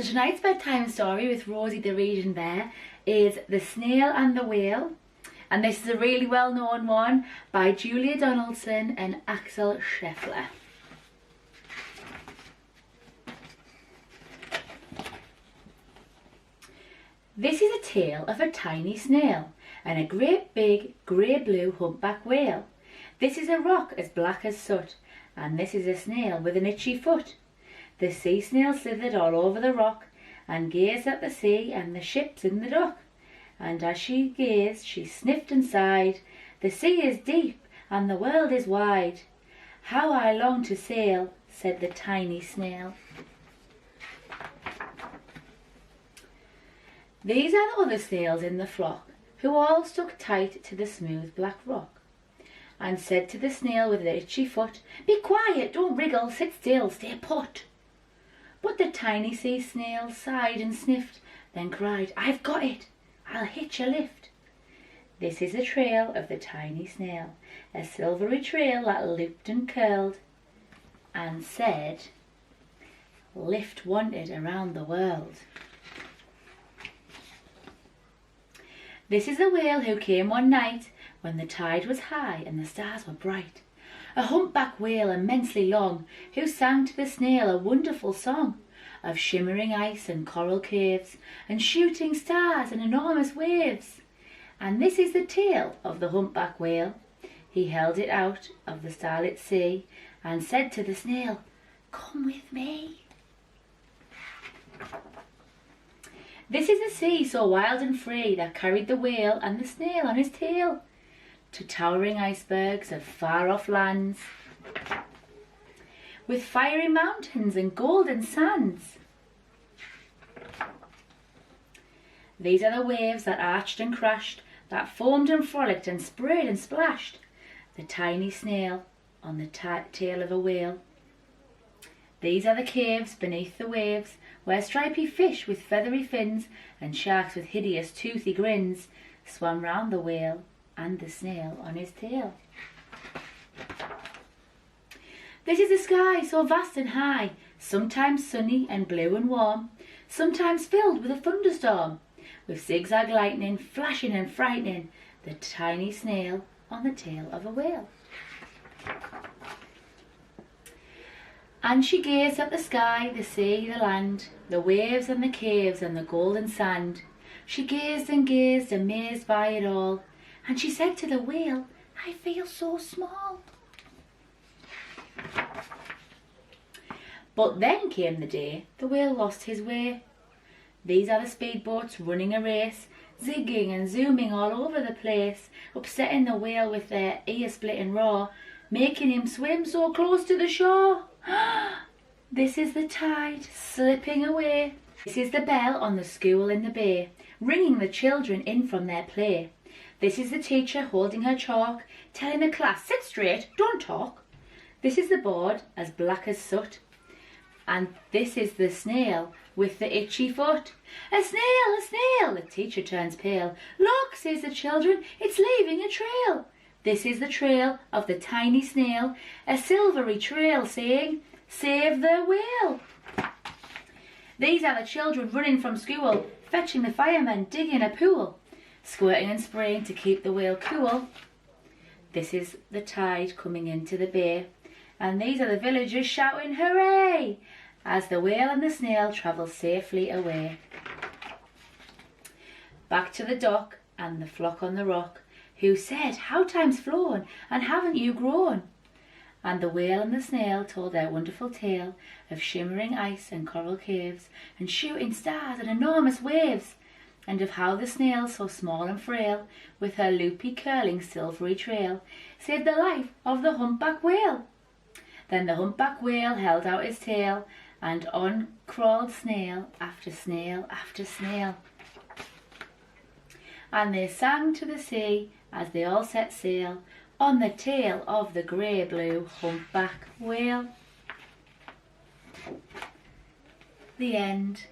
So tonight's bedtime story with Rosie the reading bear is The Snail and the Whale, and this is a really well known one by Julia Donaldson and Axel Scheffler. This is a tale of a tiny snail and a great big grey-blue humpback whale. This is a rock as black as soot, and this is a snail with an itchy foot. The sea snail slithered all over the rock and gazed at the sea and the ships in the dock. And as she gazed, she sniffed and sighed, "The sea is deep and the world is wide. How I long to sail," said the tiny snail. These are the other snails in the flock, who all stuck tight to the smooth black rock, and said to the snail with the itchy foot, "Be quiet, don't wriggle, sit still, stay put." But the tiny sea snail sighed and sniffed, then cried, "I've got it, I'll hitch a lift." This is the trail of the tiny snail, a silvery trail that looped and curled, and said, "Lift wanted around the world." This is the whale who came one night when the tide was high and the stars were bright. A humpback whale immensely long, who sang to the snail a wonderful song of shimmering ice and coral caves and shooting stars and enormous waves. And this is the tale of the humpback whale. He held it out of the starlit sea and said to the snail, "Come with me." This is the sea so wild and free that carried the whale and the snail on his tail to towering icebergs of far-off lands, with fiery mountains and golden sands. These are the waves that arched and crashed, that foamed and frolicked and sprayed and splashed the tiny snail on the tail of a whale. These are the caves beneath the waves, where stripy fish with feathery fins and sharks with hideous toothy grins swam round the whale and the snail on his tail. This is the sky so vast and high, sometimes sunny and blue and warm, sometimes filled with a thunderstorm, with zigzag lightning flashing and frightening the tiny snail on the tail of a whale. And she gazed at the sky, the sea, the land, the waves and the caves and the golden sand. She gazed and gazed, amazed by it all, and she said to the whale, "I feel so small." But then came the day the whale lost his way. These are the speedboats running a race, zigging and zooming all over the place, upsetting the whale with their ear-splitting roar, making him swim so close to the shore. This is the tide slipping away. This is the bell on the school in the bay, ringing the children in from their play. This is the teacher holding her chalk, telling the class, "Sit straight, don't talk." This is the board as black as soot, and this is the snail with the itchy foot. "A snail, a snail!" The teacher turns pale. "Look," says the children, "it's leaving a trail." This is the trail of the tiny snail, a silvery trail saying, "Save the whale." These are the children running from school, fetching the firemen, digging a pool, squirting and spraying to keep the whale cool. This is the tide coming into the bay, and these are the villagers shouting hooray as the whale and the snail travel safely away. Back to the dock and the flock on the rock, who said, "How time's flown, and haven't you grown?" And the whale and the snail told their wonderful tale of shimmering ice and coral caves, and shooting stars and enormous waves, and of how the snail, so small and frail, with her loopy curling silvery trail, saved the life of the humpback whale. Then the humpback whale held out his tail, and on crawled snail after snail after snail. And they sang to the sea as they all set sail on the tail of the grey-blue humpback whale. The end.